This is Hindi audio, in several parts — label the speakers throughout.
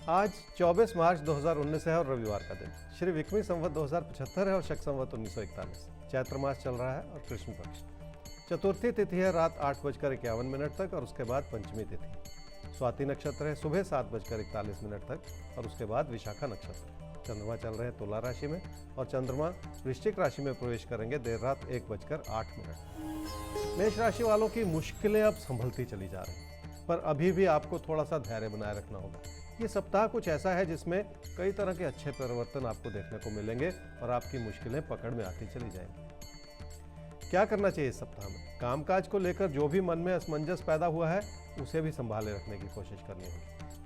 Speaker 1: आज 24 मार्च 2019 है और रविवार का दिन। श्री विक्रमी संवत 2075 है और शक संवत 1941। चैत्र मास चल रहा है और कृष्ण पक्ष। चतुर्थी तिथि है रात 8:51 तक और उसके बाद पंचमी तिथि। स्वाति नक्षत्र है सुबह 7:41 तक और उसके बाद विशाखा नक्षत्र। चंद्रमा चल रहे हैं तुला राशि में और चंद्रमा वृश्चिक राशि में प्रवेश करेंगे देर रात 1:08। मेष राशि वालों की मुश्किलें अब संभलती चली जा रही हैं, पर अभी भी आपको थोड़ा सा धैर्य बनाए रखना होगा। ये सप्ताह कुछ ऐसा है जिसमें कई तरह के अच्छे परिवर्तन आपको देखने को मिलेंगे और आपकी मुश्किलें पकड़ में आती चली जाएंगी। क्या करना चाहिए इस सप्ताह में? कामकाज को लेकर जो भी मन में असमंजस पैदा हुआ है उसे भी संभाले रखने की कोशिश करनी होगी,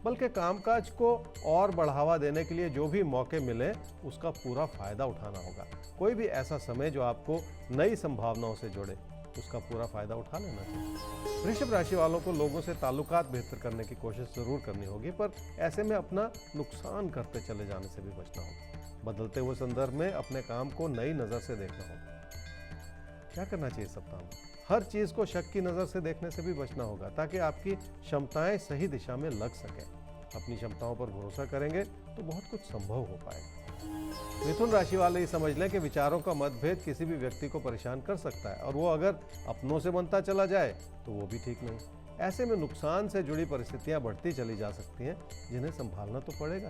Speaker 1: बल्कि कामकाज को और बढ़ावा देने के लिए जो भी मौके मिले उसका पूरा फायदा उठाना होगा। कोई भी ऐसा समय जो आपको नई संभावनाओं से जोड़े उसका पूरा फायदा उठा लेना चाहिए। वृषभ राशि वालों को लोगों से ताल्लुकात बेहतर करने की कोशिश जरूर करनी होगी, पर ऐसे में अपना नुकसान करते चले जाने से भी बचना होगा। बदलते हुए संदर्भ में अपने काम को नई नज़र से देखना होगा। क्या करना चाहिए सप्ताह में? हर चीज़ को शक की नज़र से देखने से भी बचना होगा ताकि आपकी क्षमताएं सही दिशा में लग सकें। अपनी क्षमताओं पर भरोसा करेंगे तो बहुत कुछ संभव हो पाएगा। मिथुन राशि वाले ये समझ लें कि विचारों का मतभेद किसी भी व्यक्ति को परेशान कर सकता है और वो अगर अपनों से बनता चला जाए तो वो भी ठीक नहीं। ऐसे में नुकसान से जुड़ी परिस्थितियां बढ़ती चली जा सकती हैं जिन्हें संभालना तो पड़ेगा।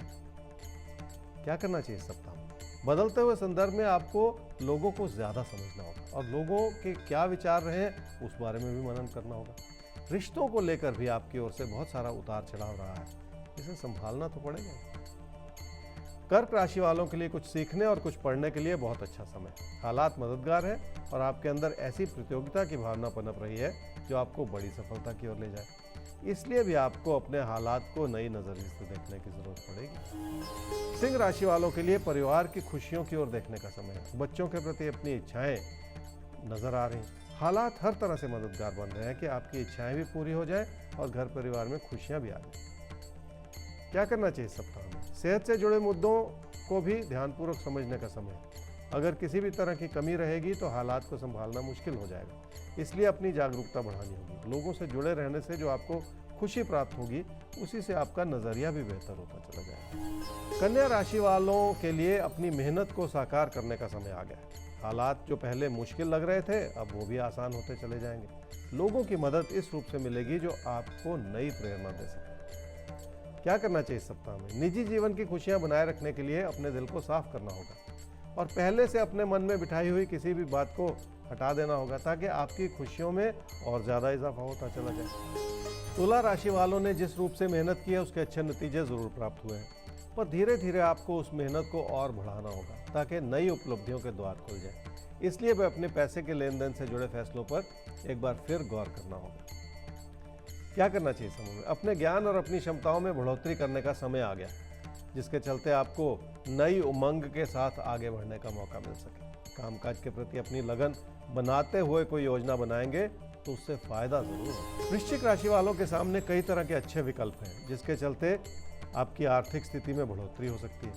Speaker 1: क्या करना चाहिए इस सप्ताह में? बदलते हुए संदर्भ में आपको लोगों को ज्यादा समझना होगा और लोगों के क्या विचार रहे हैं उस बारे में भी मनन करना होगा। रिश्तों को लेकर भी आपकी ओर से बहुत सारा उतार चढ़ाव रहा है, इसे संभालना तो पड़ेगा। कर्क राशि वालों के लिए कुछ सीखने और कुछ पढ़ने के लिए बहुत अच्छा समय। हालात मददगार है और आपके अंदर ऐसी प्रतियोगिता की भावना पनप रही है जो आपको बड़ी सफलता की ओर ले जाए। इसलिए भी आपको अपने हालात को नई नजरिए से देखने की जरूरत पड़ेगी। सिंह राशि वालों के लिए परिवार की खुशियों की ओर देखने का समय है। बच्चों के प्रति अपनी इच्छाएं नजर आ रही हैं। हालात हर तरह से मददगार बन रहे हैं कि आपकी इच्छाएं भी पूरी हो जाए और घर परिवार में खुशियां भी आ जाए। क्या करना चाहिए सप्ताह में? सेहत से जुड़े मुद्दों को भी ध्यानपूर्वक समझने का समय है। अगर किसी भी तरह की कमी रहेगी तो हालात को संभालना मुश्किल हो जाएगा, इसलिए अपनी जागरूकता बढ़ानी होगी। लोगों से जुड़े रहने से जो आपको खुशी प्राप्त होगी उसी से आपका नजरिया भी बेहतर होता चला जाएगा। कन्या राशि वालों के लिए अपनी मेहनत को साकार करने का समय आ गया है। हालात जो पहले मुश्किल लग रहे थे अब वो भी आसान होते चले जाएंगे। लोगों की मदद इस रूप से मिलेगी जो आपको नई प्रेरणा दे सके। क्या करना चाहिए इस सप्ताह में? निजी जीवन की खुशियां बनाए रखने के लिए अपने दिल को साफ करना होगा और पहले से अपने मन में बिठाई हुई किसी भी बात को हटा देना होगा ताकि आपकी खुशियों में और ज्यादा इजाफा होता चला जाए। तुला राशि वालों ने जिस रूप से मेहनत की है उसके अच्छे नतीजे जरूर प्राप्त हुए हैं, पर धीरे धीरे आपको उस मेहनत को और बढ़ाना होगा ताकि नई उपलब्धियों के द्वार खुल जाए। इसलिए भी अपने पैसे के लेन देन से जुड़े फैसलों पर एक बार फिर गौर करना होगा। क्या करना चाहिए समय में? अपने ज्ञान और अपनी क्षमताओं में बढ़ोतरी करने का समय आ गया, जिसके चलते आपको नई उमंग के साथ आगे बढ़ने का मौका मिल सके। कामकाज के प्रति अपनी लगन बनाते हुए कोई योजना बनाएंगे तो उससे फायदा जरूर है। वृश्चिक राशि वालों के सामने कई तरह के अच्छे विकल्प हैं, जिसके चलते आपकी आर्थिक स्थिति में बढ़ोतरी हो सकती है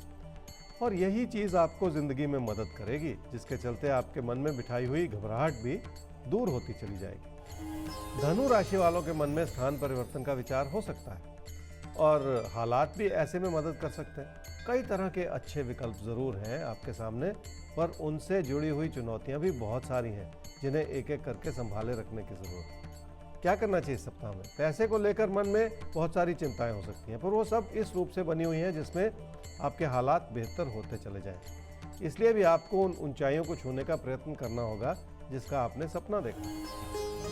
Speaker 1: और यही चीज आपको जिंदगी में मदद करेगी, जिसके चलते आपके मन में बिठाई हुई घबराहट भी दूर होती चली जाएगी। धनु राशि वालों के मन में स्थान परिवर्तन का विचार हो सकता है और हालात भी ऐसे में मदद कर सकते हैं। कई तरह के अच्छे विकल्प जरूर हैं आपके सामने, पर उनसे जुड़ी हुई चुनौतियां भी बहुत सारी हैं जिन्हें एक एक करके संभाले रखने की जरूरत है। क्या करना चाहिए इस सप्ताह में? पैसे को लेकर मन में बहुत सारी चिंताएं हो सकती हैं, पर वो सब इस रूप से बनी हुई हैं जिसमें आपके हालात बेहतर होते चले जाएं। इसलिए भी आपको उन ऊंचाइयों को छूने का प्रयत्न करना होगा जिसका आपने सपना देखा।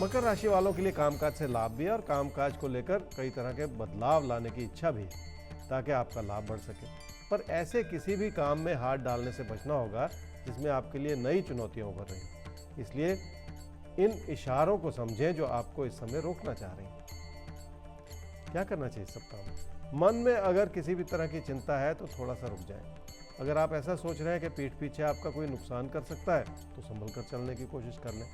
Speaker 1: मकर राशि वालों के लिए कामकाज से लाभ भी है और कामकाज को लेकर कई तरह के बदलाव लाने की इच्छा भी है ताकि आपका लाभ बढ़ सके, पर ऐसे किसी भी काम में हाथ डालने से बचना होगा जिसमें आपके लिए नई चुनौतियां उभर रही। इसलिए इन इशारों को समझें जो आपको इस समय रोकना चाह रही हैं। क्या करना चाहिए इस सप्ताह में? मन में अगर किसी भी तरह की चिंता है तो थोड़ा सा रुक जाएं। अगर आप ऐसा सोच रहे हैं कि पीठ पीछे आपका कोई नुकसान कर सकता है तो संभल कर चलने की कोशिश कर लें।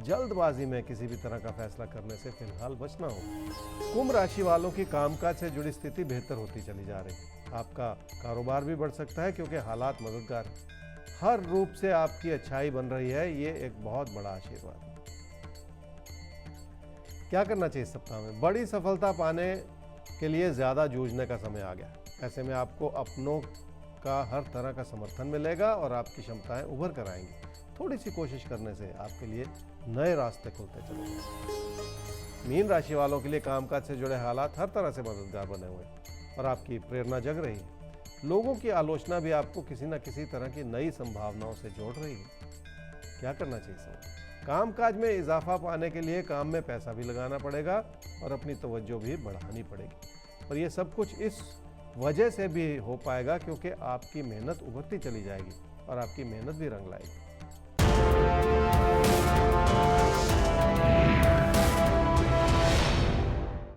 Speaker 1: जल्दबाजी में किसी भी तरह का फैसला करने से फिलहाल बचना होगा। कुंभ राशि वालों की कामकाज से जुड़ी स्थिति बेहतर होती चली जा रही है। आपका कारोबार भी बढ़ सकता है क्योंकि हालात मददगार हैं। हर रूप से आपकी अच्छाई बन रही है, ये एक बहुत बड़ा आशीर्वाद है। क्या करना चाहिए इस सप्ताह में? बड़ी सफलता पाने के लिए ज्यादा जूझने का समय आ गया। ऐसे में आपको अपनों का हर तरह का समर्थन मिलेगा और आपकी क्षमताएं उभर कर आएंगी। थोड़ी सी कोशिश करने से आपके लिए नए रास्ते खुलते चले जाएंगे। मीन राशि वालों के लिए कामकाज से जुड़े हालात हर तरह से मददगार बने हुए हैं और आपकी प्रेरणा जग रही है। लोगों की आलोचना भी आपको किसी न किसी तरह की नई संभावनाओं से जोड़ रही है। क्या करना चाहिए समझ? कामकाज में इजाफा पाने के लिए काम में पैसा भी लगाना पड़ेगा और अपनी तवज्जो भी बढ़ानी पड़ेगी। और ये सब कुछ इस वजह से भी हो पाएगा क्योंकि आपकी मेहनत उभरती चली जाएगी और आपकी मेहनत भी रंग लाएगी।